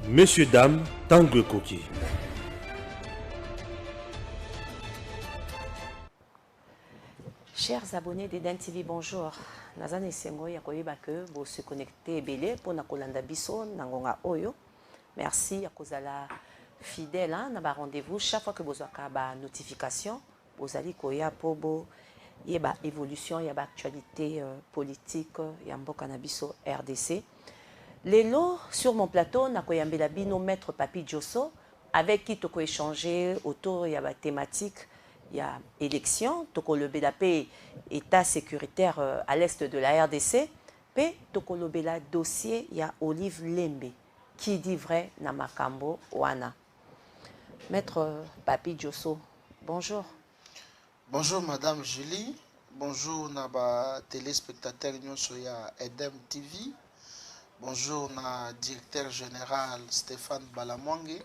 Messieurs, dames, Tangue Koki. Chers abonnés d'Eden TV, bonjour. Nazane Sengo yakoyeba que vous se connectez belé pour na kolanda biso nangonga oyo. Merci à kozala fidèle na ba rendez-vous chaque fois que vous avez ba notification, vous allez koya pour bo yeba évolution, yaba actualité politique ya mboka na biso RDC. Lelo sur mon plateau na koyambela bino maître Papi Djosso avec qui toko échanger autour yaba thématique. Il y a élection, Tokolobela paix état sécuritaire à l'est de la RDC, puis Tokolobela dossier, il y a Olive Lembe, qui dit vrai Namakambo Wana. Maître Papi Djosso, bonjour. Bonjour Madame Julie, bonjour Naba téléspectateur Nyosoya Edem TV, bonjour na directeur général Stéphane Balamwange.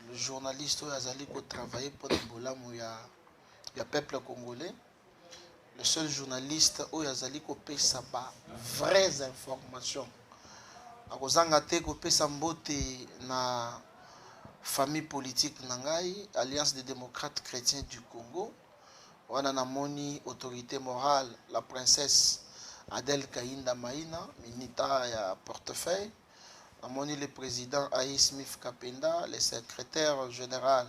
Le journaliste Azali qui travaille pour le peuple congolais. Le seul journaliste Azali qui paye sa vraies informations. Akozanga te ko pesa mbote na famille politique nangai, Alliance des démocrates chrétiens du Congo. Wana na moni autorité morale la princesse Adèle Kainda Maïna, minita ya portefeuille. Amoni le président Aïe Smith Kapenda, le secrétaire général,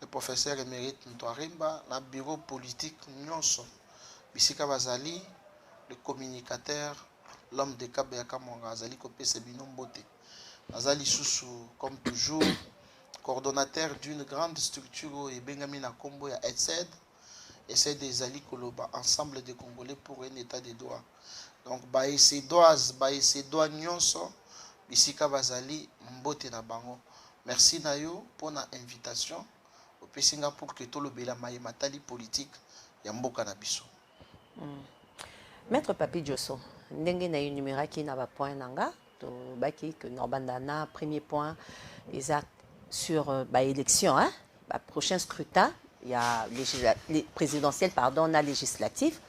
le professeur émérite Ntwarimba, le bureau politique Nyonso, Bisika Bazali, le communicateur, l'homme de Kabeyaka Monga, Azali Kopé Sebino Mbote. Azali Soussou, comme toujours, coordonnateur d'une grande structure et Bengamina Kombo ya ETSED, et c'est des Ali Koloba, ensemble des Congolais pour un état de droit. Donc, Baïse Doa Nyonso, Bisika Bazali Mbote na bango. Merci Nayo pour la invitation au Pessinga pour que tout le bela matali politique ya mboka na biso. Maître Papi Djosso, ndenge na numéro qui na ba point nanga to baki que Norbandana premier point exact sur ba élection hein, ba prochain scrutin, il y a présidentiel pardon, na législatif.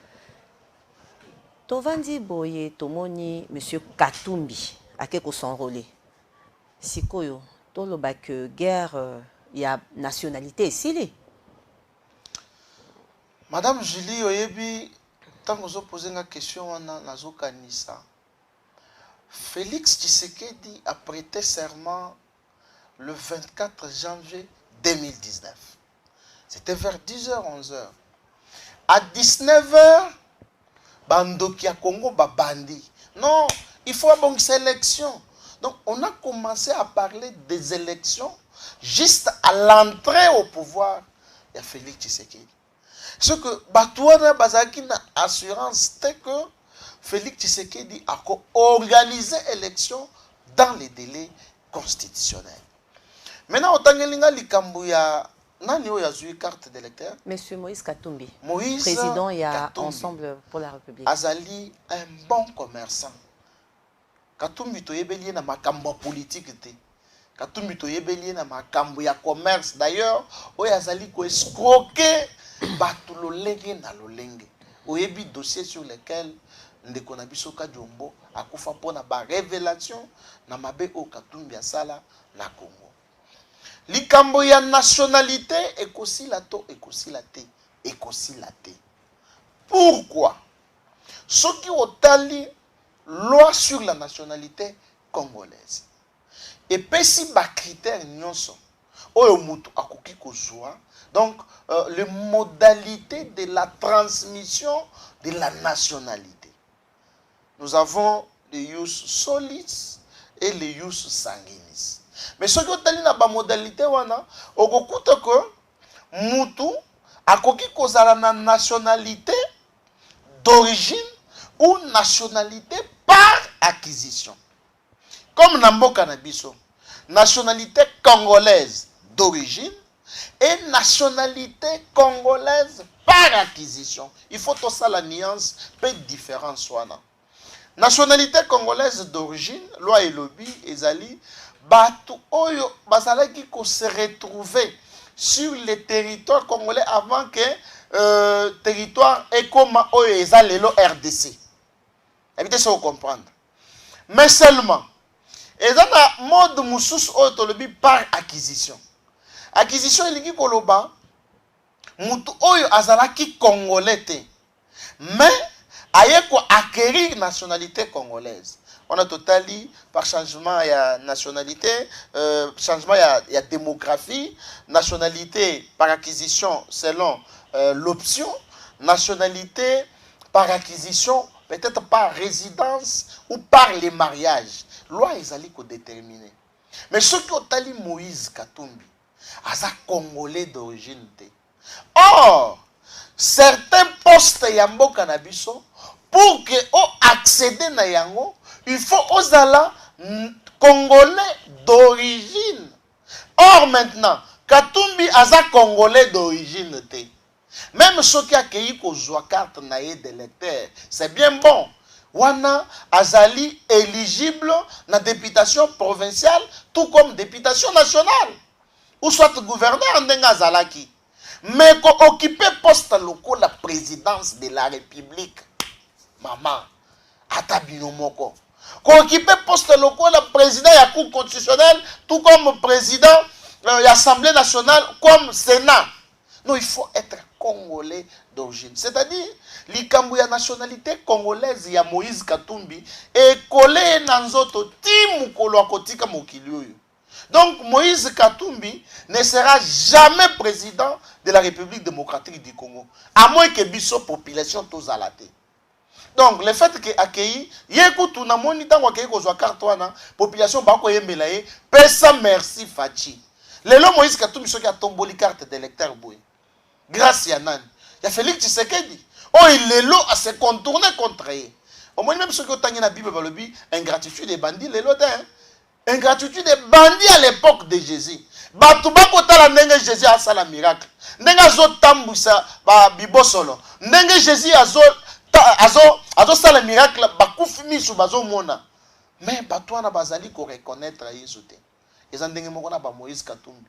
Tovandi boye tomoni monsieur Katumbi akeko s'enrôler. Sikoyo, toloba que guerre, il y a nationalité ici. Madame Julie Oyebi, tant que vous posez une question, on a Kanisa. Félix Tshisekedi a prêté serment le 24 janvier 2019. C'était vers 10h, 11h. À 19h, Bandokia Congo Babandi. Non, il faut avoir une sélection. Donc, on a commencé à parler des élections juste à l'entrée au pouvoir de Félix Tshisekedi. Ce que Batouana Bazaki n'a assurance, c'était que Félix Tshisekedi a organisé l'élection dans les délais constitutionnels. Maintenant, au Tangelinga Likambouya, nani oya zui carte d'électeur? Monsieur Moïse Katumbi, Moïse président il y a Katumbi. Ensemble pour la République. Azali un bon commerçant. Katumbi toyebeli na makambo politique te. Katumbi toyebeli na makambo ya commerce. D'ailleurs, oya azali ko escroquer batu lolenge na lolenge. Oyebi dossier sur lequel ndeko na biso Kajombo akufa pona ba révélation na mabe o Katumbi asala na Congo. Likambo ya nationalité ekosila to ekosila te ekosila te. Pourquoi? Ce qui otali loi sur la nationalité congolaise. Et puis si ba critères nyonso oyo mutu akoki kozwa, donc les modalités de la transmission de la nationalité. Nous avons les ius solis et les ius sanguinis. Mais ce qui otali na ba modalité wana, okokuta que mutu akoki kozala na nationalité d'origine ou nationalité par acquisition. Comme Namboka Nabiso, nationalité congolaise d'origine et nationalité congolaise par acquisition. Il faut tout ça la nuance, peu de différence soit. Nationalité congolaise d'origine, loi et lobby, ezali, batu oyo bazalaki ko se retrouver sur les territoires congolais avant que territoire ekoma oyo ezalelo RDC. Évitez ça de comprendre. Mais seulement, Et dans la mode moussous autolobi par acquisition. Acquisition il koloba mutu oyo azalaki congolais te. Mais aye ko acquérir nationalité congolaise. On a totali par changement de nationalité, changement de démographie, nationalité par acquisition selon l'option, nationalité par acquisition peut-être par résidence ou par les mariages. Loi est allée déterminer. Mais ce qui tali Moïse Katumbi, c'est un Congolais d'origine. Or, certains postes yambo canabiso pour que on accède à yango, il faut aux ala Congolais d'origine. Or maintenant, Katumbi aza Congolais d'origine. Même ceux qui accueillent la carte d'électeur, c'est bien bon. Wana azali éligible na députation provinciale, tout comme députation nationale. Ou soit gouverneur ndenga zalaki. Mais qu'on occupe poste local la présidence de la République. Maman, atabino moko. Qu'on occupe poste local la président de la Cour constitutionnelle, tout comme président de l'Assemblée nationale, comme Sénat. Non, il faut être Congolais d'origine. C'est-à-dire, la nationalité congolaise ya Moïse Katumbi est collée dans notre team kotika mokili. Donc, Moïse Katumbi ne sera jamais président de la République démocratique du Congo. À moins que biso population tous à la tête. Donc, le fait que accueilli, yekutu na moni tango accueilli kozwa carte wana, population bako yembela ye, pesa merci Fachi. Lelo Moïse Katumbi soki a tomboli carte d'électeur boy. Grâce à Nan. Il y a Félix Tshisekedi. Oh, il est là à se contourner contre eux. Au moins, même ceux qui ont dans la Bible, ingratitude des bandits, les lots ingratitude des bandits à l'époque de Jésus. Batouba kotala nenge Jésus a sa la miracle. Nenge zo tambusa ba bibosolo. Nenge Jésus azo sa la miracle ba kufimi su bazo mona. Mais batouana bazali ko reconnaître Yesu te. Ils ont ndenge moko na ba Moïse Katumbi.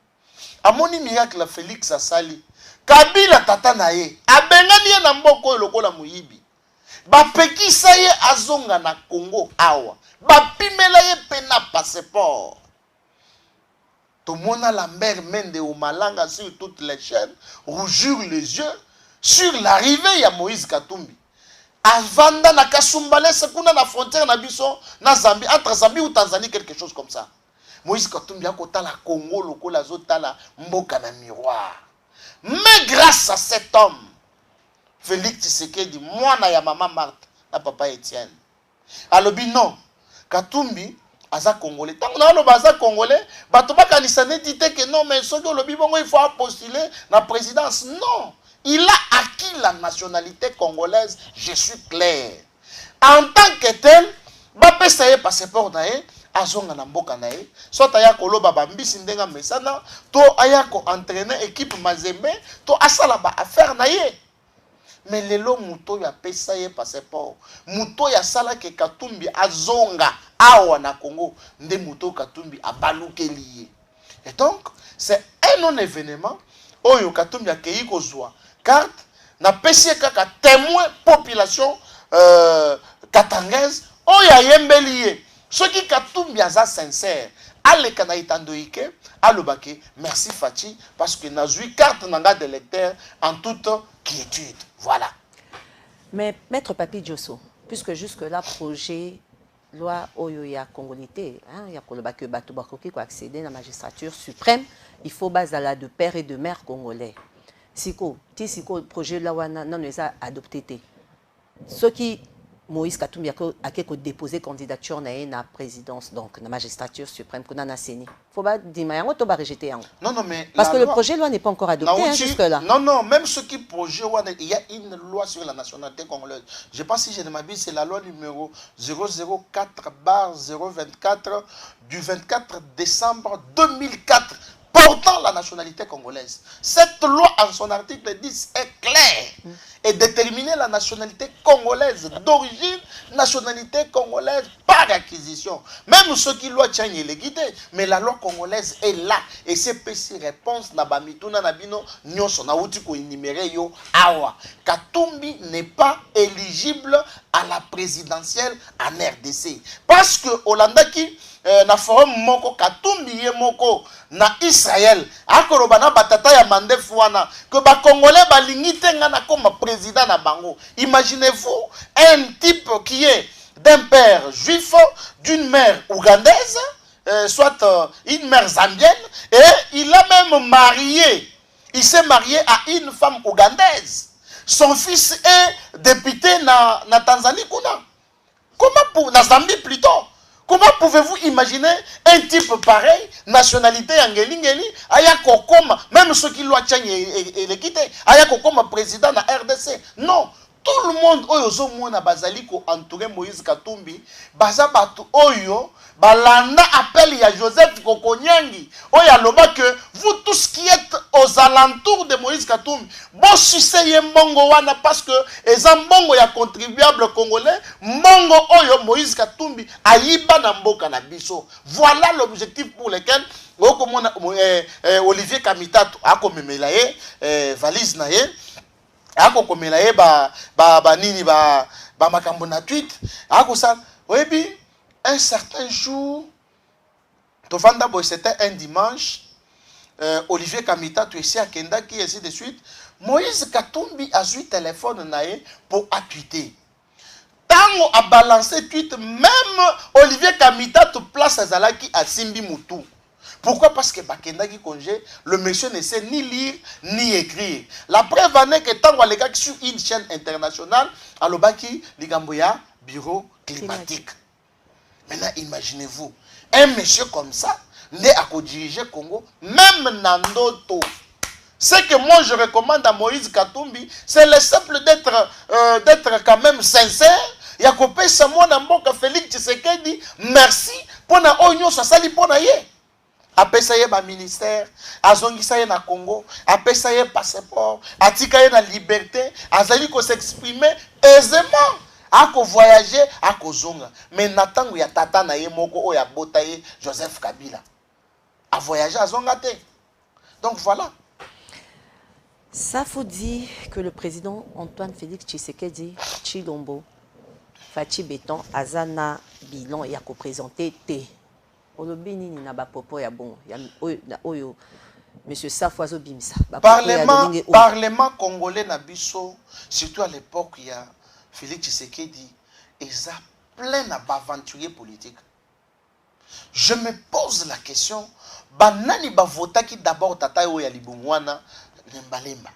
Amoni miracle Félix asali. Kabila tata na ye. Abengani ye na mboko lokola muyibi. Bapekisa ye azonga na Congo awa. Bapimela ye pena passeport. Tomona Lambert Mende au Malanga sur toutes les chaînes, rougir les yeux sur l'arrivée de Moïse Katumbi. Avanda na Kasumbale, sekuna na frontière na biso na Zambie, entre Zambie ou Tanzanie, quelque chose comme ça. Moïse Katumbi a kota la Congo, lokola zota la mboka na miroir. Mais grâce à cet homme, Félix Tshisekedi, moi na ya maman Marthe, na papa Étienne. Alobi non, Katumbi aza Congolais. Tant que nous aza Congolais, batoba kanisa ne dit que non, mais ce que olobi bongo il faut postuler la présidence. Non, il a acquis la nationalité congolaise, je suis clair. En tant que tel, ba pesa ye passeport na ye, azonga na mboka na ye, soit aya koloba bambisi ndenga mesana, to aya ko entraîner équipe Mazembe, to asala ba affaire na ye. Mais lelo muto ya pesa ye passeport, muto ya sala ke Katumbi azonga awa na Congo, nde muto Katumbi abalukeli ye. Et donc, c'est un non-événement, oyo Katumbi a keyi kozwa carte, na pesi kaka témoin population katangaise, oyo yembeli ye. Ce qui Katumbi aza sincère, ale kana itandoike, alobake, merci Fachi, parce que n'a eu carte nanga d'électeur en toute quiétude. Voilà. Mais Maître Papi Diosso, puisque jusque-là, projet loi Oyoya Congolité, il y a que Batoubako qui a accédé à la magistrature suprême, il faut baser de père et de mère congolais. Siko, le projet loi non a adopté. Ce qui Moïse Katumbi a déposé candidature na la présidence, donc la magistrature suprême qu'on a séni. Faut pas dire mais on va rejeter. Non non mais parce que le projet de loi n'est pas encore adopté jusque là. Non non, même ce qui projet il y a une loi sur la nationalité congolaise. Je pense si je ne m'abuse c'est la loi numéro 004/024 du 24 décembre 2004 portant la nationalité congolaise. Cette loi, en son article 10, est claire et déterminer la nationalité congolaise d'origine, nationalité congolaise par acquisition. Même ceux qui l'ont tchangé les guidés, mais la loi congolaise est là et c'est petite réponse na bamituna na bino nyonso na uti ko énumérer yo awa. Katumbi n'est pas éligible à la présidentielle en RDC parce que Hollanda qui na forum moko Katumbi ye moko na Israël akoloba na batata ya mandefu wana que ba congolais balingi te ngana comme président na bango. Imaginez-vous un type qui est d'un père juif, d'une mère ougandaise, soit une mère zambienne, et il a même marié, il s'est marié à une femme ougandaise. Son fils est député na Tanzanie kuna. Comment pour na Zambie plutôt? Comment pouvez-vous imaginer un type pareil, nationalité Angeli, ayako comme, même ceux qui l'ont et le quitté, ayako comme président de la RDC? Non. Tout le monde, oyo mona bazali ko entouré Moïse Katumbi, baza batu oyo, balanda appel ya Joseph Kokonyangi, oya loba que vous tous qui êtes aux alentours de Moïse Katumbi, bon succès mbongo wana parce que eza mbongo ya contribuable congolais, mbongo oyo Moïse Katumbi ayiba na mboka na biso. Voilà l'objectif pour lequel Olivier Kamitatu akomemela ye valise na ye. Ako komela ye nini makambo na tweet ako sa webi un certain jour tovanda boy c'était un dimanche Olivier Kamita tu esi akenda qui ainsi de suite Moïse Katumbi a su téléphone na ye pour tweeter tango a balancé tweet même Olivier Kamita tu place azalaki a simbi mutu. Pourquoi? Parce que Bakendaki congé, le monsieur ne sait ni lire ni écrire. La preuve en est que tant que les gars sur une chaîne internationale, à l'Obaki, Ligamboya, bureau climatique. Maintenant, imaginez-vous, un monsieur comme ça, né à diriger Congo, même Nandoto. Ce que moi je recommande à Moïse Katumbi, c'est le simple d'être quand même sincère. Yakopé Samoa Namboka Félix Tshisekedi, merci pour na oignon ça sali pour na ye. Apesa ye ba ministère, azongisa ye na Congo, apesa ye passeport, atika ye na liberté, azali ko s'exprimer aisément, ako voyager, ako zonga. Mais natango ya tata na ye moko o ya bota ye Joseph Kabila. A voyager azonga te. Donc voilà. Ça faut dire que le président Antoine Félix Tshisekedi Tshilombo Fachi Béton azana bilan ya ko présenter té. Olobini ni na ba popo ya bon ya oyo monsieur Safoazo Bimisa. Parlement congolais na biso surtout à l'époque il y a Félix Tshisekedi eza plein d'aventuriers politiques. Je me pose la question banani ba vota ki d'abord tata yo ya libungwana Lembalemba.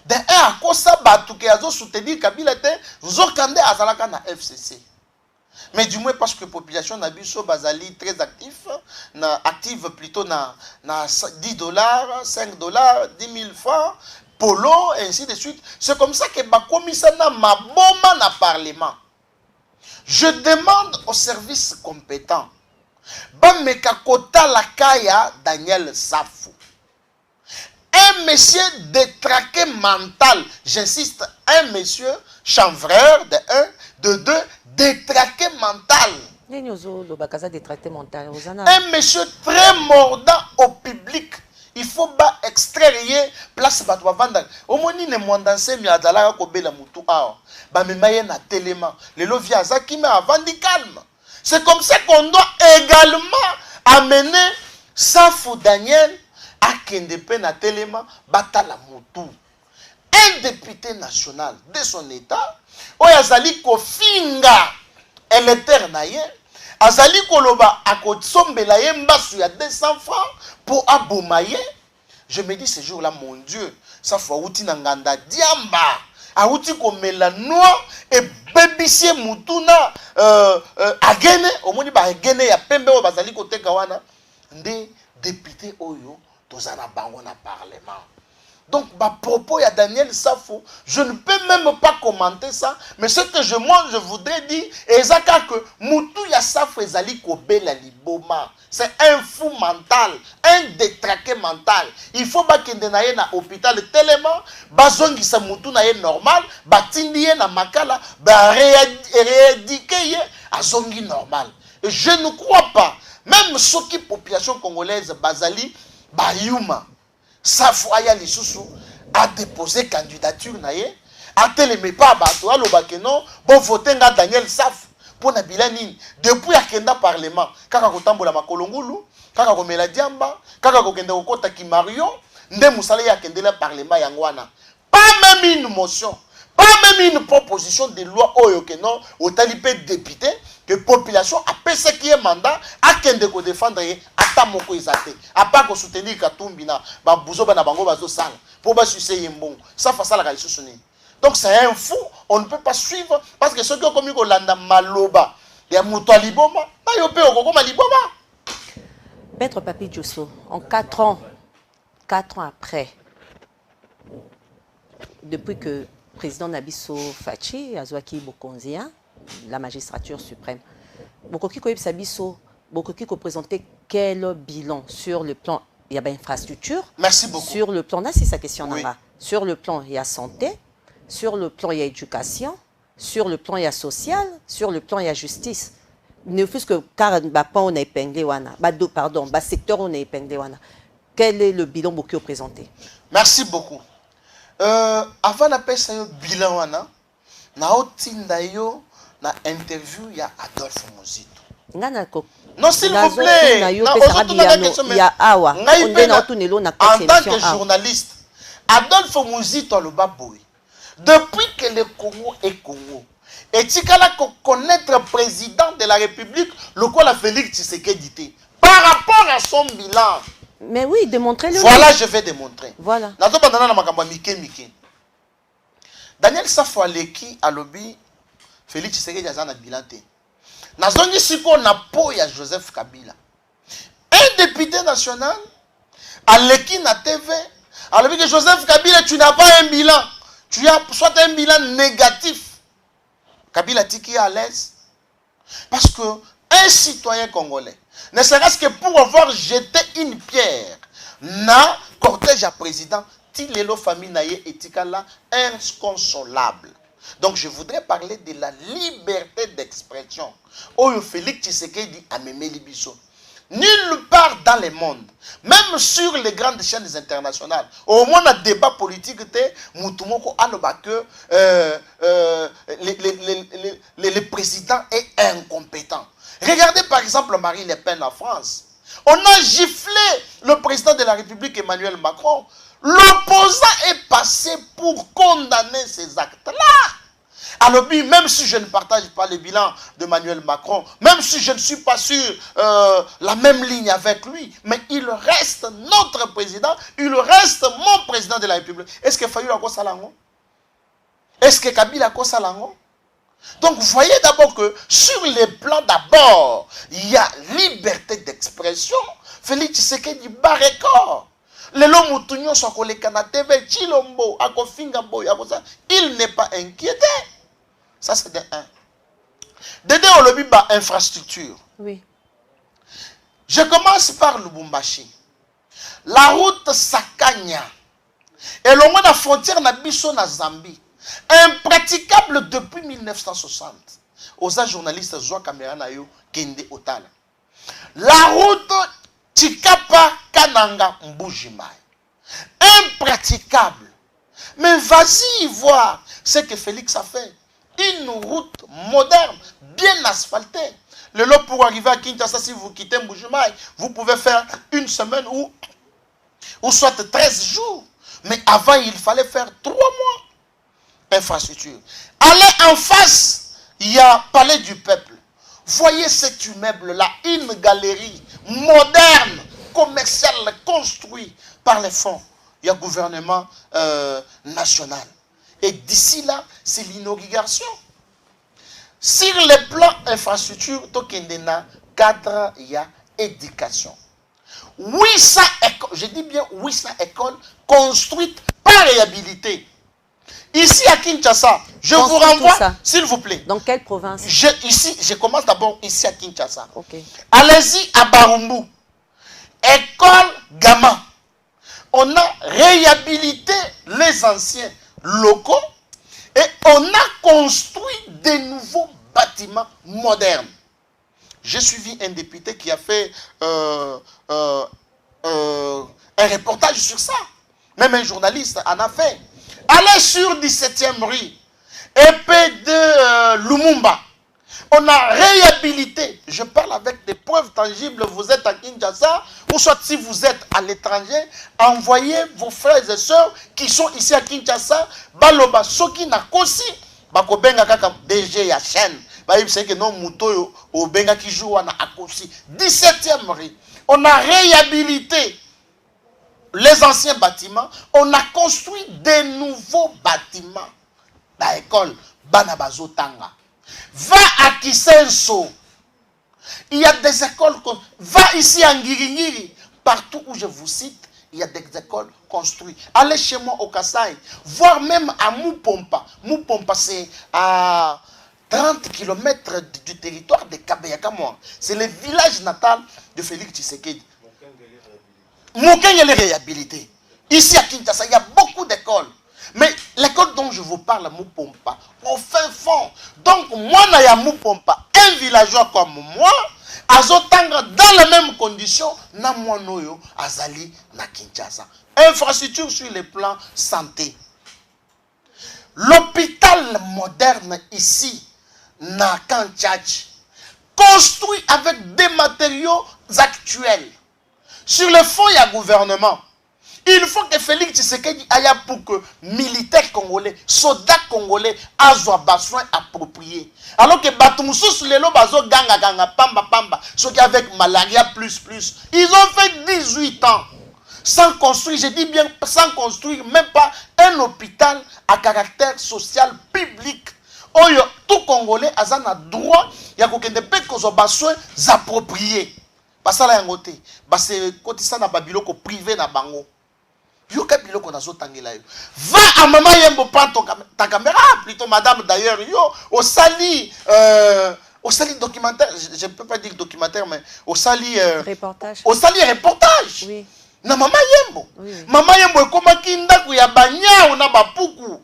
De un à kosa batu ke azo soutenir Kabila te nzokande azalaka na FCC. Mais du moins parce que la population na biso bazali très active plutôt na $10, $5, 10 000 francs, polo, et ainsi de suite. C'est comme ça que bakomisa na maboma na parlement. Je demande aux services compétents. Bameka kota la kaya Daniel Safou. Un monsieur détraqué mental, j'insiste, un monsieur chanvreur de un, de deux, détraqué mental. Un monsieur très mordant au public. Il faut pas extraire place batwa vanda. Au moins ni ne mondanse mi adala ko bela mutu awa. Ba memaye na telema. Le lovia zaki me avant di calme. C'est comme ça qu'on doit également amener Safou Daniel à Kendepe na telema batala mutu. Un député national de son état, oyazali ko finga électeur na ye, azali koloba akosombela ye mbasu ya 200 francs pour aboumaye. Je me dis ce jour-là, mon Dieu, ça faut outi na nganda diamba, auti ko melanoa et bébissier mutuna agene, omoni ba agene ya pembe o bazali ko teka wana nde député oyo tozana bango na parlement. Donc, ma propos à Daniel Safo, je ne peux même pas commenter ça, mais ce que je voudrais dire, c'est que Moutou ya Safo ezali kobela liboma. C'est un fou mental, un détraqué mental. Il faut pas qu'il y na hôpital tellement, bazongi sa Moutou na ye normal, batindi ye na makala, ba réédiquer ye azongi normal. Et je ne crois pas, même ceux qui population congolaise bazali, bayuma. Safo aya lisusu a déposé candidature na ye a télémé pas bato aloba ke non bon voter nga Daniel Safo pour na bilani depuis akenda parlement kaka kotambola makolongulu kaka komela diamba kaka kokenda kokota ki Mario nde musala ya kendela parlement yangwana pas même une motion pas même une proposition de loi oyo ke non otali pe député que population a pensé qui est mandat a kende ko défendre ata moko izate a pas ko soutenir Katumbi na ba buzo ba na bango bazo sala pour ba sucer yembon ça fa sala ka isusuni. Donc c'est un fou, on ne peut pas suivre parce que ceux qui ont commis ko landa maloba ya muto liboma na yo pe okoma liboma. Maître Papi Diosso, en 4 ans après, depuis que le président Nabiso Fachi, Azwaki Bokonzia, la magistrature suprême, Bokoki Sabiso, Bokoki présenter quel bilan sur le plan, il y a infrastructure. Merci beaucoup. Sur le plan, c'est sa question. Oui. Sur le plan, il y a santé. Sur le plan, il y a éducation. Sur le plan, il y a social. Sur le plan, il y a justice. Ne fût-ce que car on a épinglé wana, pardon, secteur on a épinglé wana. Quel est le bilan que vous présentez? Merci beaucoup. Avant d'appeler ça bilan wana, na otinda yo na interview ya Adolphe Muzito. Non, s'il vous plaît. En tant que journaliste, Adolphe Muzito le baboui. Depuis que le Congo est Congo, et Tikala connaître le président de la République, le quoi la Félix Tshisekedi, par rapport à son bilan. Mais oui, démontrez-le. Voilà, je vais démontrer. Voilà. Daniel Safo Aleki a lobby Félix Tshisekedi a un bilan. Nazongi siko na po ya Joseph Kabila. Un député national Aleki na TV a lobby que Joseph Kabila, tu n'as pas un bilan. Tu as soit un bilan négatif. Kabila Tiki est à l'aise. Parce que un citoyen congolais, ne serait-ce que pour avoir jeté une pierre, na cortège à président, Tilelo famille naye et Tikala inconsolable. Donc je voudrais parler de la liberté d'expression. Oyo Félix Tshisekedi a memé Libiso. Nulle part dans le monde, même sur les grandes chaînes internationales, au moins un débat politique, le président est incompétent. Regardez par exemple Marine Le Pen en France. On a giflé le président de la République Emmanuel Macron. L'opposant est passé pour condamner ces actes-là. Alors, même si je ne partage pas le bilan d'Emmanuel Macron, même si je ne suis pas sur la même ligne avec lui, mais il reste notre président, il reste mon président de la République. Est-ce que Fayou a quoi salango? Est-ce que Kabila a quoi salango? Donc, vous voyez d'abord que sur les plans d'abord, il y a liberté d'expression. Félix Tshisekedi bat record. Le Lomoutounion sont collés à TV, Chilombo, Akofingambo, il n'est pas inquiété. Ça, c'est de 1. De 2, on le dit, infrastructure. Oui. Je commence par Lubumbashi. La route Sakanya. Et l'on a la frontière na biso na Zambie. Impraticable depuis 1960. Aux journalistes, Zoa Caméra na yo, Kende Otala. La route Chikapa Kananga Mbujimai. Impraticable. Mais vas-y voir ce que Félix a fait. Une route moderne, bien asphaltée. Le lot pour arriver à Kinshasa, si vous quittez Mbujimai, vous pouvez faire une semaine ou soit 13 jours. Mais avant, il fallait faire 3 mois. Infrastructure. Allez en face, il y a Palais du Peuple. Voyez cet immeuble-là, une galerie moderne, commerciale, construite par les fonds. Il y a gouvernement national. Et d'ici là, c'est l'inauguration. Sur le plan infrastructure, Tokendena, cadre, il y a éducation. 800 écoles, je dis bien 800 écoles construites réhabilité. Ici à Kinshasa, je vous renvoie, s'il vous plaît. Dans quelle province? Ici, je commence d'abord ici à Kinshasa. Okay. Allez-y à Barumbu. École Gama. On a réhabilité les anciens locaux et on a construit de nouveaux bâtiments modernes. J'ai suivi un député qui a fait un reportage sur ça. Même un journaliste en a fait. Allez sur 17e rue, épée de Lumumba. On a réhabilité. Je parle avec des preuves tangibles. Vous êtes à Kinshasa, ou soit si vous êtes à l'étranger, envoyez vos frères et sœurs qui sont ici à Kinshasa. Baloba, soki na kosi, bako benga kaka DG ya chaîne. C'est que non muto au benga qui joue na akosi. 17e rue. On a réhabilité les anciens bâtiments, on a construit des nouveaux bâtiments. La école Banabazo Tanga. Va à Kisenso. Il y a des écoles. Va ici à Ngiri. Partout où je vous cite, il y a des écoles construites. Allez chez moi au Kasaï. Voire même à Mupompa. Mupompa, c'est à 30 km du territoire de Kabeyakamoa. C'est le village natal de Félix Tshisekedi. Mokengele est réhabilité. Ici à Kinshasa, il y a beaucoup d'écoles. Mais l'école dont je vous parle, Mupompa, au fin fond. Donc, moi, Naya Mupompa, un villageois comme moi, Azotanga, dans les mêmes conditions, na moi noyo, Azali, na Kinshasa. Infrastructure sur le plan santé. L'hôpital moderne ici, na Kanchach, construit avec des matériaux actuels. Sur le fond, il y a gouvernement. Il faut que Félix Tshisekedi aille pour que militaires congolais, soldats congolais, aient besoin approprié. Alors que Batumoussous, les bazo ganga ganga pamba pamba, ceux qui avec malaria plus. Ils ont fait 18 ans sans construire, je dis bien sans construire, même pas un hôpital à caractère social public. Oyo, tout Congolais a un droit, il y a besoin approprié. Basala yangote, base kotisa na babiloko privé na bango. Yo ka biloko na zo tangela yo. Va à maman yembo prendre ta caméra, plutôt madame d'ailleurs yo au sali documentaire, je ne peux pas dire documentaire mais au sali reportage. Au sali reportage. Oui. Na maman yembo. Oui. Maman yembo ekomaki ndaku ya banya na bapuku.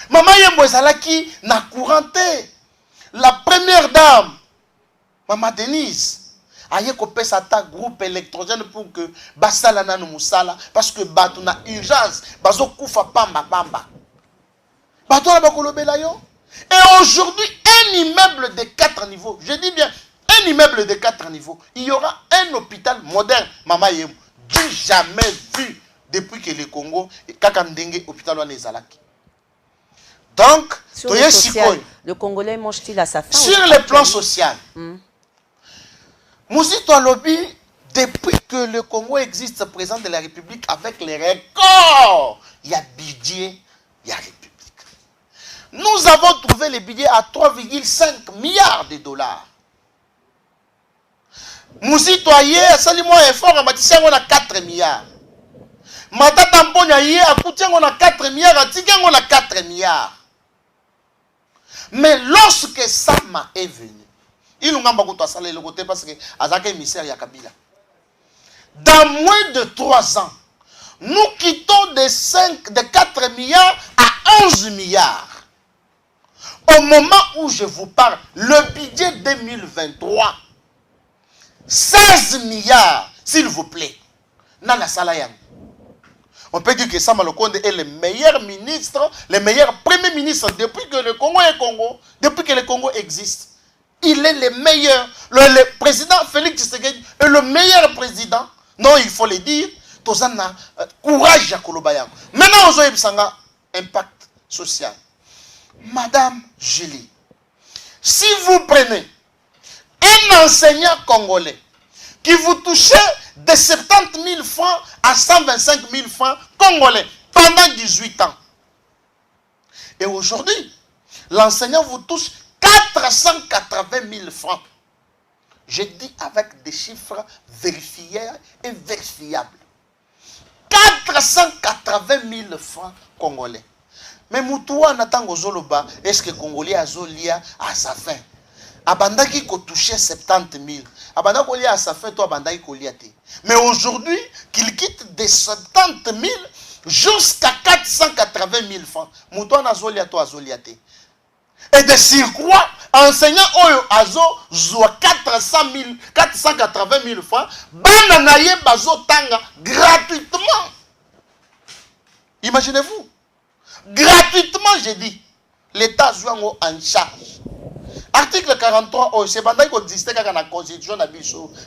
Maman yembo ezalaki na couranté. La première dame Maman Denise aye kopesa ta groupe électrogène pour que basala nanu musala parce que batu na urgence bazo kufa pamba pamba. Batu na bakolobela yo. Et aujourd'hui un immeuble de 4 niveaux, je dis bien un immeuble de 4 niveaux, il y aura un hôpital moderne Mama Yem, du jamais vu depuis que le Congo kaka ndenge hôpital wana ezalaki. Donc sur le social, le Congolais mange-t-il à sa faim? Sur le plan social. Mouzito Alobi, depuis que le Congo existe, président de la République, avec les records, il y a budget, il y a République. Nous avons trouvé le budget à 3,5 milliards de dollars. Mouzito Aye, salut-moi effort, on a 4 milliards. Matata Mponya Aye, on a 4 milliards, on a 4 milliards. Mais lorsque Sama est venu, il nous a dit le côté parce que Azaka émissaire Yakabila. Dans moins de 3 ans, nous quittons de 4 milliards à 11 milliards. Au moment où je vous parle, le budget 2023, 16 milliards, s'il vous plaît. Nana Salayan. On peut dire que Sama Lokonde est le meilleur ministre, le meilleur premier ministre depuis que le Congo est Congo, depuis que le Congo existe. Il est le meilleur. Le président Félix Tshisekedi est le meilleur président. Non, il faut le dire. Tozana courage à Kolobayan. Maintenant, on a un impact social. Madame Julie, si vous prenez un enseignant congolais qui vous touchez de 70 000 francs à 125 000 francs congolais pendant 18 ans, et aujourd'hui, l'enseignant vous touche 480 000 francs. Je dis avec des chiffres vérifiés et vérifiables. 480 000 francs congolais. Mais Moutoua Natango Zoloba, est-ce que Congolais a Zolia à sa fin? Abandaki ko touché 70 000. Abandaki ko lia à sa fin, toi Abandaki ko lia te. Mais aujourd'hui, qu'il quitte des 70 000 jusqu'à 480 000 francs. Moutoua na Zolia, toi Zolia te. Et de surcroît, enseignant Oyo Azo Zoua 480 000 francs, Bananaye Bazo Tanga gratuitement. Imaginez-vous. Gratuitement, j'ai dit. L'État joue en charge. Article 43, oh, c'est pendant qu'on existe dans la Constitution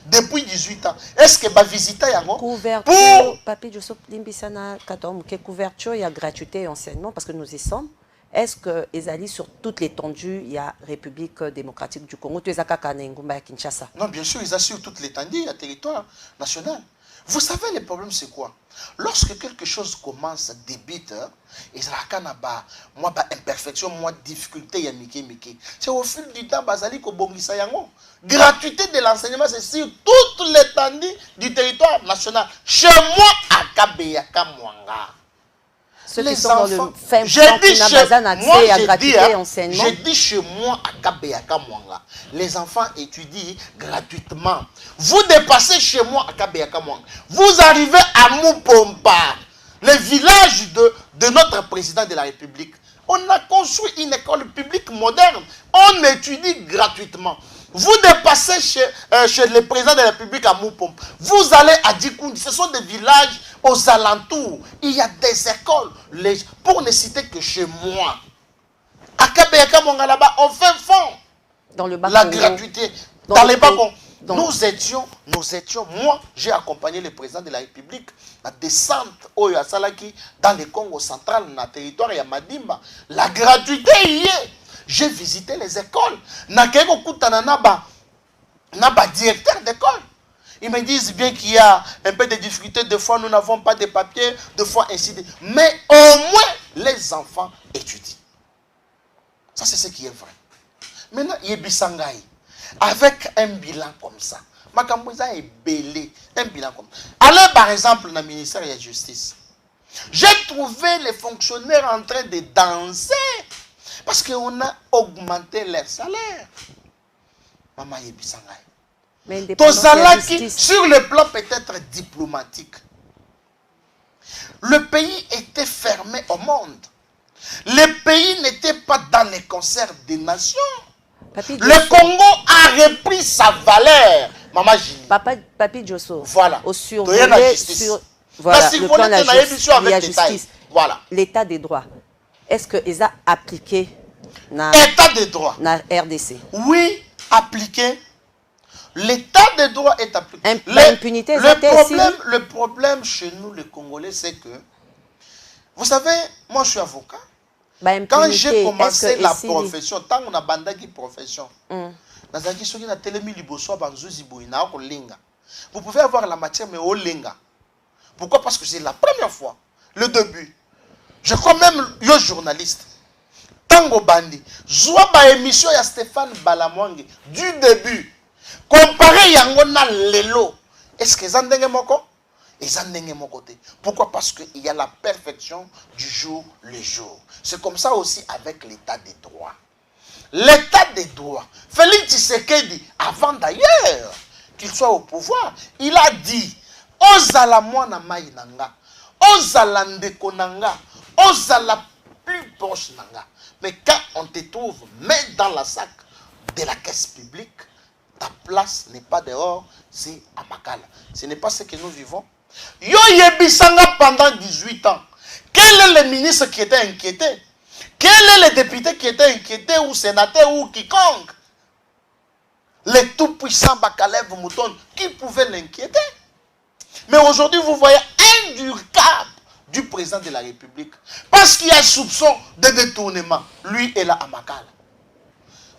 depuis 18 ans. Est-ce que va visiter Yango? Couverture, Papi Joseph Limbisana Katom, que couverture, il y a gratuité et enseignement parce que nous y sommes. Est-ce que Ezali sur toute l'étendue, il y a République démocratique du Congo, Kinshasa? Non, bien sûr, ils assurent toute l'étendue, il y a territoire national. Vous savez, le problème, c'est quoi? Lorsque quelque chose commence, débute, il y a moi, imperfection, moi, difficulté, c'est au fil du temps, gratuité de l'enseignement, c'est sur toute l'étendue du territoire national. Chez moi, à Kabeyaka Mwanga. Ceux qui sont dans le fin j'ai dit chez moi à Kabeyaka Mwanga, les enfants étudient gratuitement. Vous dépassez chez moi à Kabeyaka Mwanga, vous arrivez à Moupompa, le village de notre président de la République. On a construit une école publique moderne, on étudie gratuitement. Vous dépassez chez le président de la République à Moupom. Vous allez à Dikoun. Ce sont des villages aux alentours. Il y a des écoles. Pour ne citer que chez moi. À Kabeyaka Mwanga là-bas, on fait fond. Dans le bas la gratuité. Dans les bas nous étions, moi, j'ai accompagné le président de la République à descente au Yasalaki dans le Congo central, dans le territoire Yamadimba. La gratuité y est. J'ai visité les écoles. Naba directeur d'école. Ils me disent bien qu'il y a un peu de difficultés. Des fois, nous n'avons pas de papiers. Des fois, ainsi de... Mais au moins, les enfants étudient. Ça, c'est ce qui est vrai. Maintenant, Yebisangai, avec un bilan comme ça, Makamouza est belé. Un bilan comme ça. Allez, par exemple, dans le ministère de la Justice. J'ai trouvé les fonctionnaires en train de danser. Parce qu'on a augmenté leur salaire. Maman Yebisangai. Tozalaki, sur le plan peut-être diplomatique, le pays était fermé au monde. Le pays n'était pas dans les concerts des nations. Le Congo a repris sa valeur. Maman Gili. Papi Djosso. Voilà. Au survolé sur voilà, le plan de la justice. Voilà. L'état des droits. Est-ce que ils ont appliqué l'état des droits na RDC? Oui, appliqué. L'état des droits est appliqué. L'impunité, le problème chez nous, les Congolais, c'est que, vous savez, moi je suis avocat. Quand j'ai commencé la profession, tant on a bandagi profession, vous pouvez avoir la matière, mais au linga. Pourquoi? Parce que c'est la première fois, le début. Je crois même, yo journaliste. Tango Bandi, Zoua ba émission ya Stéphane Balamwangi, du début. Comparé Yangona Lelo, est-ce que Zandenge Moko? Et Zandenge Mokote. Pourquoi? Parce qu'il y a la perfection du jour le jour. C'est comme ça aussi avec l'état des droits. L'état des droits. Félix Tshisekedi, avant d'ailleurs qu'il soit au pouvoir, il a dit Ozala mwana maïnanga, Ozala ndeko nanga, Ozala plus proche nanga. Mais quand on te trouve, mets dans la sac de la caisse publique, ta place n'est pas dehors, c'est à Makala. Ce n'est pas ce que nous vivons. Yo Yebisanga pendant 18 ans. Quel est le ministre qui était inquiété? Quel est le député qui était inquiété ou sénateur ou quiconque? Le tout-puissant Bakalev Mouton, qui pouvait l'inquiéter? Mais aujourd'hui, vous voyez indurable du président de la République. Parce qu'il y a soupçon de détournement. Lui est là à Makala.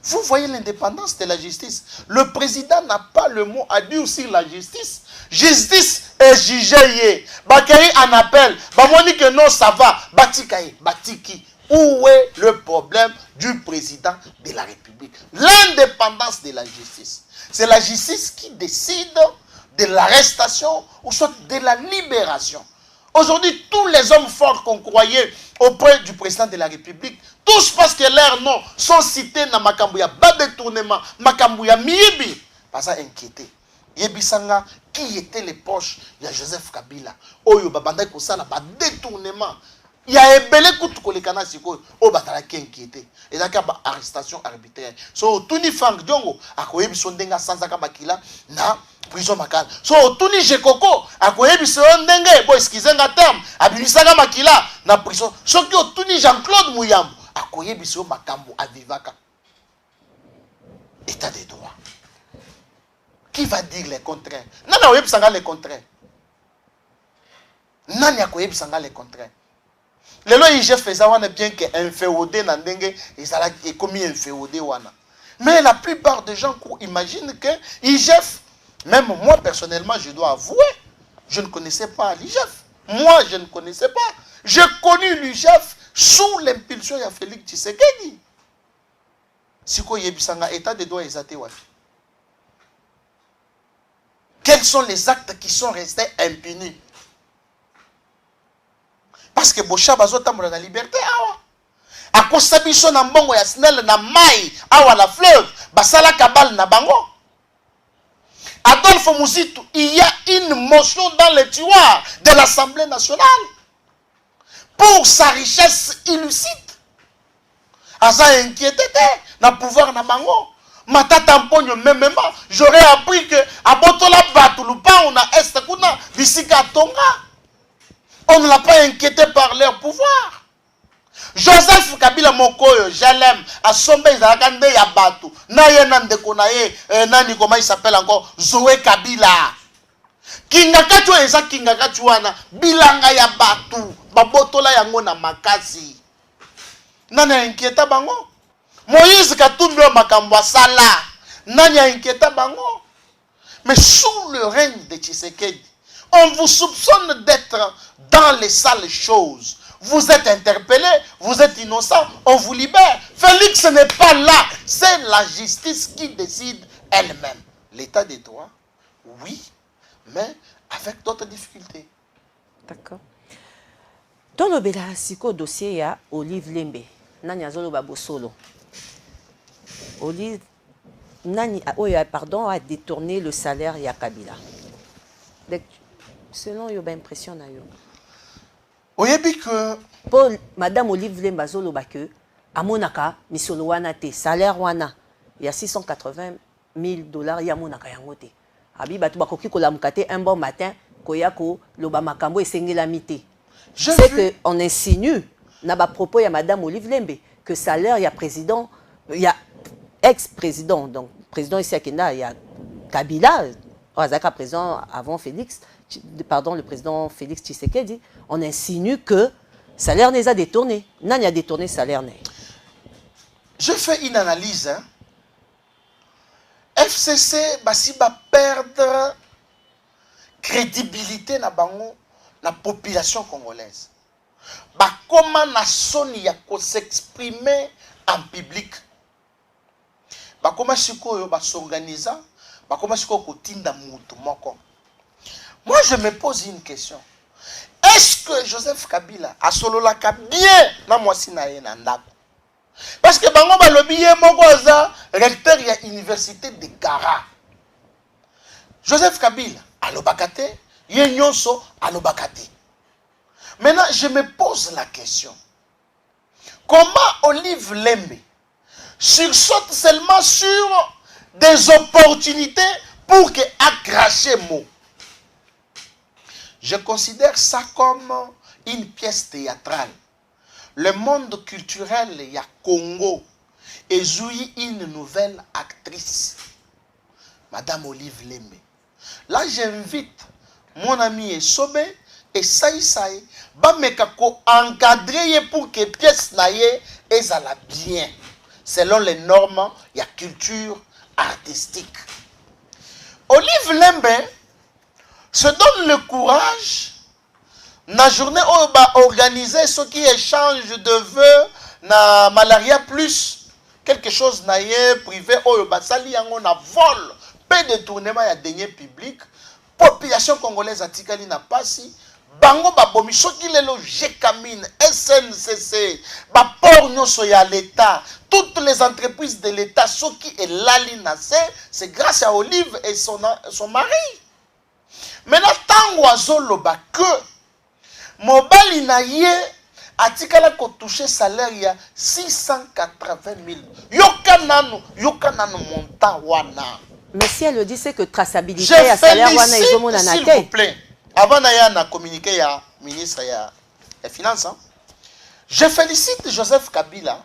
Vous voyez l'indépendance de la justice. Le président n'a pas le mot à dire sur la justice. Justice est jugée. Bakari en appel. Bamoni que non, ça va. Batikaye, Batiki. Où est le problème du président de la République? L'indépendance de la justice. C'est la justice qui décide de l'arrestation ou soit de la libération. Aujourd'hui, tous les hommes forts qu'on croyait auprès du président de la République, tous parce que leurs noms sont cités dans Makambouya, bas détournement, Makambouya, Miyebi, pas ça inquiété. Yebisanga, qui étaient les poches de Joseph Kabila, Oyo Babanda Kosala, bas détournement. Il y a un bel écoute que les canards au batala qui inquiété. Et là, il y a arrestation arbitraire. So, Tuni Frank Diongo, à quoi ils sont denga sans Makila, na prison makala. So, Tuni Jekoko, à quoi ils sont denga, bon, excusez un terme, à Bimisanga Makila, na prison. So, Tuni Jean-Claude Mouyambo, à quoi ils sont Makambo, à Vivaka. État des droits. Qui va dire les contraires? Non, non, ils sont les contraires. Non, il y a quoi ils sont les contraires. Les lois IGF faisaient bien qu'un féodé n'andenge et commis un féodé wana. Mais la plupart des gens imaginent que IGF, même moi personnellement, je dois avouer, je ne connaissais pas l'IGF. Moi, je ne connaissais pas. J'ai connu l'IGF sous l'impulsion de Félix Tshisekedi. Si quoi yebisanga état de droit exaté wapi. Quels sont les actes qui sont restés impunis? Parce que Bocha bazotambola na liberté awa. A kosabiso na mbongo ya snel na mai awa la fleuve basala kabal na bango. Adolphe Mouzitu, il y a une motion dans le tiroir de l'Assemblée nationale pour sa richesse illicite. Asa inquiété na pouvoir na bango. Matata mponyo même j'aurais appris que abotola batulupa on a est kuna bisika tonga. On ne l'a pas inquiété par leur pouvoir. Joseph Kabila Mokoyo, j'aime, à Sombe Zagande Yabatu, Nayenande Konaye, Nani, comment il s'appelle encore, Zoé Kabila. Kingakatu eza Kingakatu wana, Bilanga Yabatu, Babotola Yangona Makasi. Nani inquiéta bango? Moïse Katumbi Makambwa Sala, Nani inquiéta bango? Mais sous le règne de Tshisekedi, on vous soupçonne d'être dans les sales choses. Vous êtes interpellé, vous êtes innocent, on vous libère. Félix n'est pas là. C'est la justice qui décide elle-même. L'état des droits, oui, mais avec d'autres difficultés. D'accord. Dans le Bélasiko dossier, il y a Olive Lembe. Nani azolo babosolo. Olive, Nani, pardon, a détourné le salaire ya Kabila. Selon yo, impression na yo. Oyebi que pour Madame Olive Lemba zoloba que amonaka misolo wana te salaire wana il y a 680 000 $, ya monaka yango te. Abi batu bakoki kolamuka te un bon matin koyako loba makambo esengela mité. C'est que on insinue na ba propos ya Madame Olive Lembe que salaire ya président, il y a ex-président, donc président ici à Kenya, il y a Kabila, Azaka président avant Félix, pardon, le président Félix Tshisekedi, on insinue que salaire n'est pas détourné. Nani a détourné salaire n'est. Je fais une analyse. Hein. FCC va perdre crédibilité na bango la population congolaise. Comment nation ya ko s'exprimer en public. Comment siko ba s'organiser, comment siko ko tinda mutu moko. Moi, je me pose une question. Est-ce que Joseph Kabila a solo la bien na mwasi na ye na ndako? Parce que bango balobi ye moko za recteur ya université de Gara. Joseph Kabila alobakate, ye nyonso alobakate. Maintenant, je me pose la question. Comment Olive Lembe sursaute seulement sur des opportunités pour que a craché mot? Je considère ça comme une pièce théâtrale. Le monde culturel, il y a Congo, et jouit une nouvelle actrice, Madame Olive Lembe. Là, j'invite mon ami Esobe et Saïsaï, Bamekako encadrer pour que pièce naye ezala bien, selon les normes, il y a culture artistique. Olive Lembe se donne le courage na journée où va organiser ce qui échange de vœux na malaria plus quelque chose na ye privé où va sali yango na vol peu de tournement ya deniers publics population congolaise atikali na pasi bango babomi soki lelo Jekamine, SNCC, baport nyonso ya l'État, toutes les entreprises de l'État, soki elali nase, c'est grâce à Olive et son mari. Maintenant, tango azoloba que mobali na ye atikala ko toucher salaire ya 680 000. Yoka nanu montant wana. Mais si elle le dit, c'est que traçabilité à salaire wana ezomona na te. S'il vous plaît, avant na communiqué ya ministre ya finance, hein, je félicite Joseph Kabila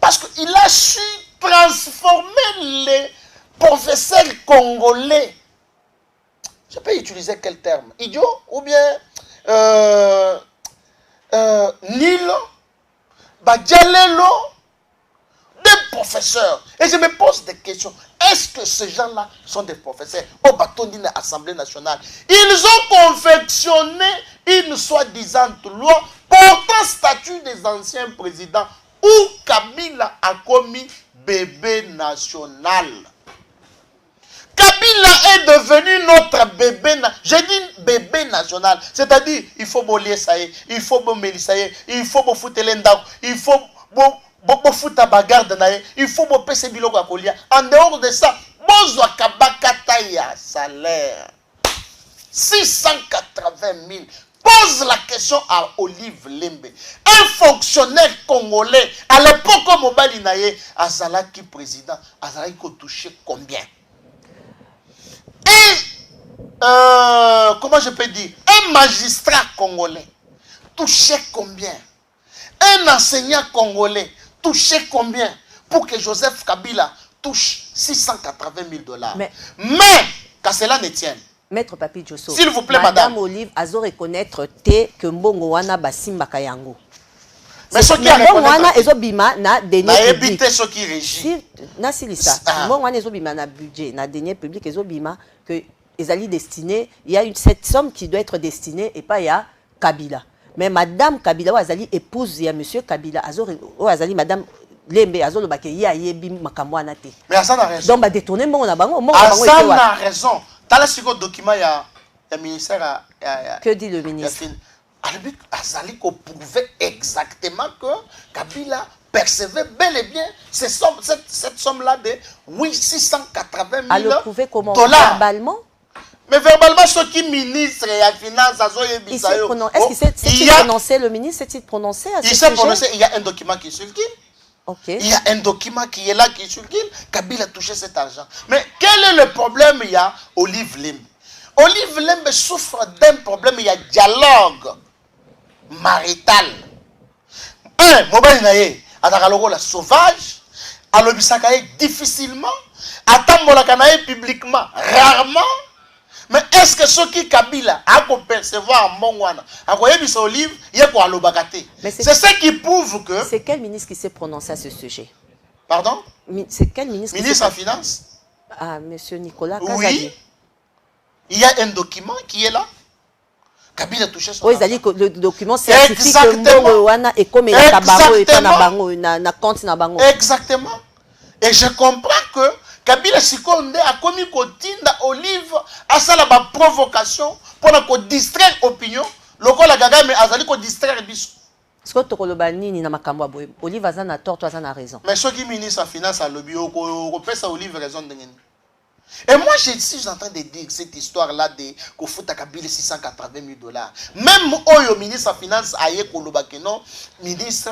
parce qu'il a su transformer les professeurs congolais. Je peux utiliser quel terme? Idiot ou bien nil, badjalelo, des professeurs. Et je me pose des questions. Est-ce que ces gens-là sont des professeurs au bâton d'une Assemblée nationale? Ils ont confectionné une soi-disant loi portant statut des anciens présidents où Kabila a commis bébé national. Kabila est devenu notre bébé, je dis bébé national, c'est-à-dire il faut bolier ça, il faut bomeli ça, il faut bofouter l'endao, il faut bofouta bagarde nae, il faut bopese biloko à kolia. En dehors de ça, bozwa kabakata ya salaire 680 000. Pose la question à Olive Lembe, un fonctionnaire congolais à l'époque Mobali nae, azalaki président, azalaki ko toucher combien? Et, comment je peux dire, un magistrat congolais touchait combien? Un enseignant congolais touchait combien pour que Joseph Kabila touche 680 000 $? Mais qu'à cela ne tienne. Maître Papi Djosso, s'il vous plaît, madame Olive, azo reconnaître te que mbongo wana basimba kayango. Mais ce qui a reconnaître ezobima na denier public. Ce qui régit. Na silisa. Mbongo wana ezobima na budget, na denier public ezobima que ezali destiné, il y a cette somme qui doit être destinée et pas ya Kabila. Mais madame Kabila azali épouse ya monsieur Kabila azali madame Lembe azolo bake ya yebi makambo wana te. Mais Azan a raison. Donc ba détourner mbongo na bango, Azan a raison. T'as le document ya ministère que dit le ministre? Azali ko prouver exactement que Kabila percevait bel et bien cette somme-là de 680 000 $. À le prouver comment? Verbalement? Mais verbalement, ce qui ministre et la finance, est-ce qu'il s'est prononcé, le ministre s'est-il prononcé à ce sujet? Il s'est prononcé, il y a un document qui circule. Okay. Il y a un document qui est là, qui circule. Kabila a touché cet argent. Mais quel est le problème? Il y a Olive Lembe. Olive Lembe souffre d'un problème, il y a dialogue marital. Un, mobile naye, atakalogo la sauvage, alobisakaye difficilement, atambolakanaye publiquement, rarement. Mais est-ce que ce qui Kabila a pu percevoir en Mongwana, a Olive, il y a quoi l'obakate? C'est ce qui prouve que. C'est quel ministre qui s'est prononcé à ce sujet? Pardon? C'est quel ministre? Ministre en finance. Ah, monsieur Nicolas Kazadi. Oui. Il y a un document qui est là. Kabila a touché son argent. Oui, le document certifie que Mongwana est comme la Tabango et pas na compte na bango. Exactement. Et je comprends que Kabila Sikonde a commis Kotinda Olive à ça la provocation pour distraire l'opinion. Lokola gaga mais azali ko distraire biso. Est-ce que tokoloba nini na makambo ya boye? Olive azana tort, toi azana raison. Mais ce qui ministre en finance a lobby ko pesa Olive raison ndengeni. Et moi, je suis en train de dire cette histoire-là de Kofuta Kabila 680 000 $. Même au ministre des Finances, Aye Kolobakeno, ministre,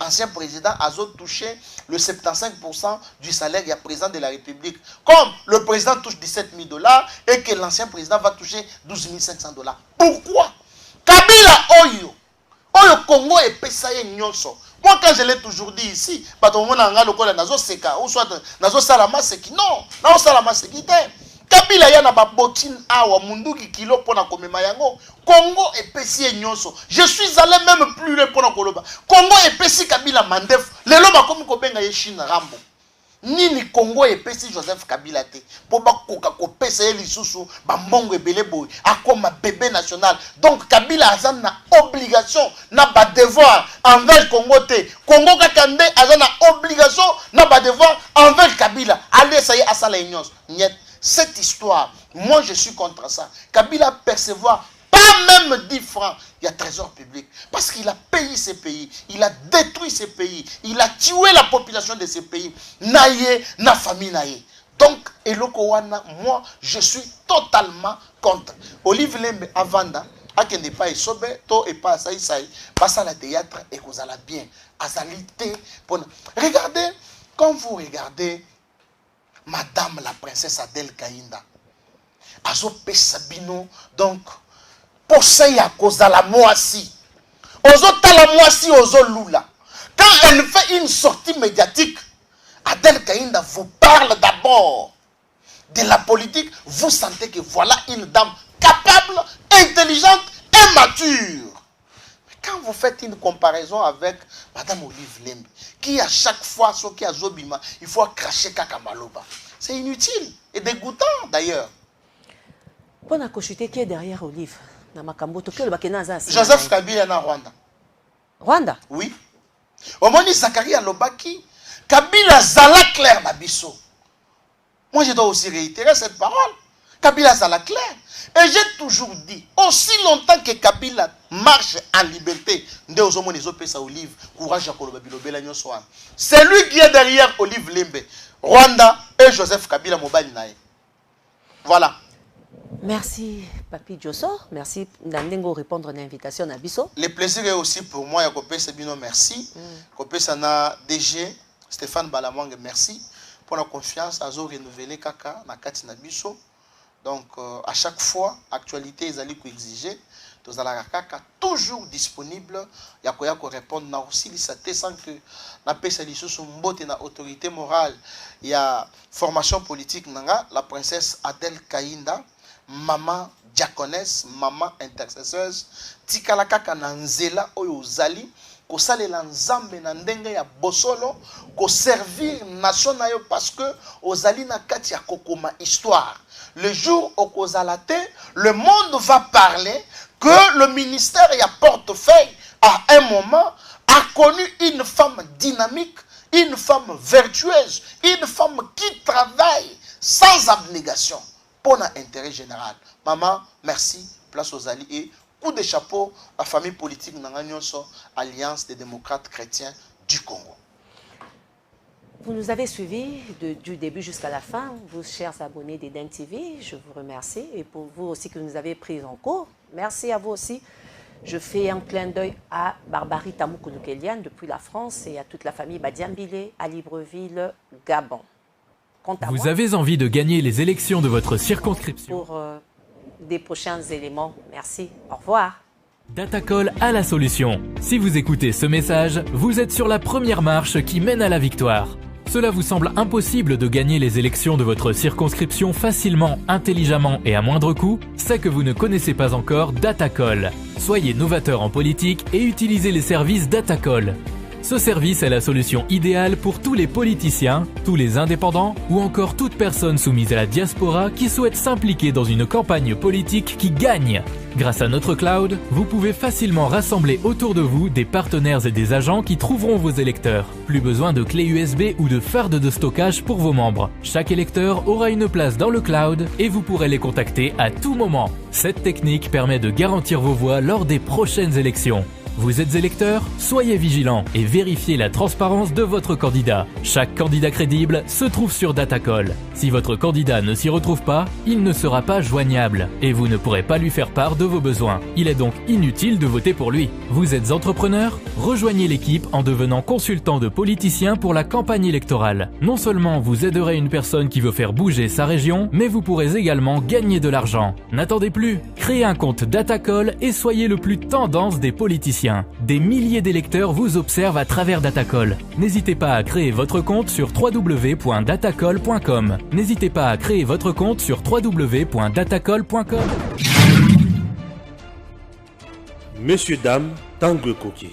ancien président, a touché le 75% du salaire du président de la République. Comme le président touche 17 000 $ et que l'ancien président va toucher 12 500 $. Pourquoi? Kabila Oyo Congo et Pesaye Nyoso. Moi, quand je l'ai toujours dit ici, ou soit Nazo Salama Seki, non, Nazo Salama Seki, Kabila yana ba botin awa munduki kilo pona komema yango. Congo et Pessi Nyoso. Je suis allé même plus loin pona koloba. Congo et Pessi Kabila Mandef. Le loba comme kobenga Yeshin Rambo. Nini Congo et Pessi Joseph Kabila te. Pour ba koka ko pesa lisusu ba mbongo ebele boy. Akoma bébé national. Donc Kabila azan na obligation na ba devoir envers Congo te. Congo kakande azan na obligation na ba devoir envers Kabila. Allez ça y est asala nyos. Niet. Cette histoire, moi je suis contre ça. Kabila percevoir pas même 10 francs, il y a trésor public. Parce qu'il a payé ces pays, il a détruit ces pays, il a tué la population de ces pays. Naye, na famille naye. Donc, eloko wana, moi, je suis totalement contre. Olive Lembe, Avanda, akende pas esobe, to et pas saï saï, passe à la théâtre et vous allez bien. Azalité. Regardez, quand vous regardez Madame la princesse Adèle Kaïnda, Azo Pesabino, donc, pour ça, il y a cause à la moissi. Ozo tala moissi, ozo lula. Quand elle fait une sortie médiatique, Adèle Kaïnda vous parle d'abord de la politique. Vous sentez que voilà une dame capable, intelligente et mature. Mais quand vous faites une comparaison avec Madame Olive Lembe, qui à chaque fois, ce qui a Zobima, il faut cracher Kakamaloba. C'est inutile et dégoûtant d'ailleurs. Pour la cochité qui est derrière Olive, Joseph Kabila na Rwanda. Rwanda? Oui. Au moment où Zachary Alobaki, Kabila Zala clair na biso. Moi je dois aussi réitérer cette parole. Kabila Zala clair. Et j'ai toujours dit, aussi longtemps que Kabila marche en liberté, c'est lui qui est derrière Olive Lembe, Rwanda et Joseph Kabila Mobali Nae. Voilà. Merci, Papi Djosso. Merci d'Andengo répondre à l'invitation à Bisso. Le plaisir est aussi pour moi, Yakopé Sebino, merci. Kopé Sana DG, Stéphane Balamang, merci. Pour la confiance, Azo renouvelé Kaka, Nakati Nabiso. Donc, à chaque fois, actualité, ils allaient exiger. Tous à la Kaka, toujours disponible. Yakoyako répondre na aussi l'issate sans que na pesa liso son mbote na autorité morale. Il y a formation politique nanga, la princesse Adèle Kaïnda. Maman diaconesse, maman intercesseuse, tikala kaka na nzela oyo zali, ko salela nzambe na ndenge ya bosolo, ko servir nation na yo parce que ozali na kati ya kokoma histoire. Le jour au kozalate, le monde va parler que le ministère et à portefeuille à un moment a connu une femme dynamique, une femme vertueuse, une femme qui travaille sans abnégation. Pour l'intérêt général. Maman, merci. Place aux alliés et coup de chapeau à la famille politique Nanganyoso, Alliance des démocrates chrétiens du Congo. Vous nous avez suivis du début jusqu'à la fin, vous chers abonnés d'Eden TV, je vous remercie. Et pour vous aussi que nous avez pris en cours, merci à vous aussi. Je fais un clin d'œil à Barbarie Tamoukounoukéliane depuis la France et à toute la famille Badiambile à Libreville, Gabon. Vous avez envie de gagner les élections de votre circonscription pour des prochains éléments. Merci. Au revoir. Datacol a la solution. Si vous écoutez ce message, vous êtes sur la première marche qui mène à la victoire. Cela vous semble impossible de gagner les élections de votre circonscription facilement, intelligemment et à moindre coût? C'est que vous ne connaissez pas encore Datacol. Soyez novateur en politique et utilisez les services Datacol. Ce service est la solution idéale pour tous les politiciens, tous les indépendants ou encore toute personne soumise à la diaspora qui souhaite s'impliquer dans une campagne politique qui gagne. Grâce à notre cloud, vous pouvez facilement rassembler autour de vous des partenaires et des agents qui trouveront vos électeurs. Plus besoin de clés USB ou de fardes de stockage pour vos membres. Chaque électeur aura une place dans le cloud et vous pourrez les contacter à tout moment. Cette technique permet de garantir vos voix lors des prochaines élections. Vous êtes électeur? Soyez vigilant et vérifiez la transparence de votre candidat. Chaque candidat crédible se trouve sur Datacol. Si votre candidat ne s'y retrouve pas, il ne sera pas joignable et vous ne pourrez pas lui faire part de vos besoins. Il est donc inutile de voter pour lui. Vous êtes entrepreneur? Rejoignez l'équipe en devenant consultant de politiciens pour la campagne électorale. Non seulement vous aiderez une personne qui veut faire bouger sa région, mais vous pourrez également gagner de l'argent. N'attendez plus, créez un compte Datacol et soyez le plus tendance des politiciens. Des milliers d'électeurs vous observent à travers Datacol. N'hésitez pas à créer votre compte sur www.datacol.com. N'hésitez pas à créer votre compte sur www.datacol.com. Messieurs, dames, Tanguy Koki.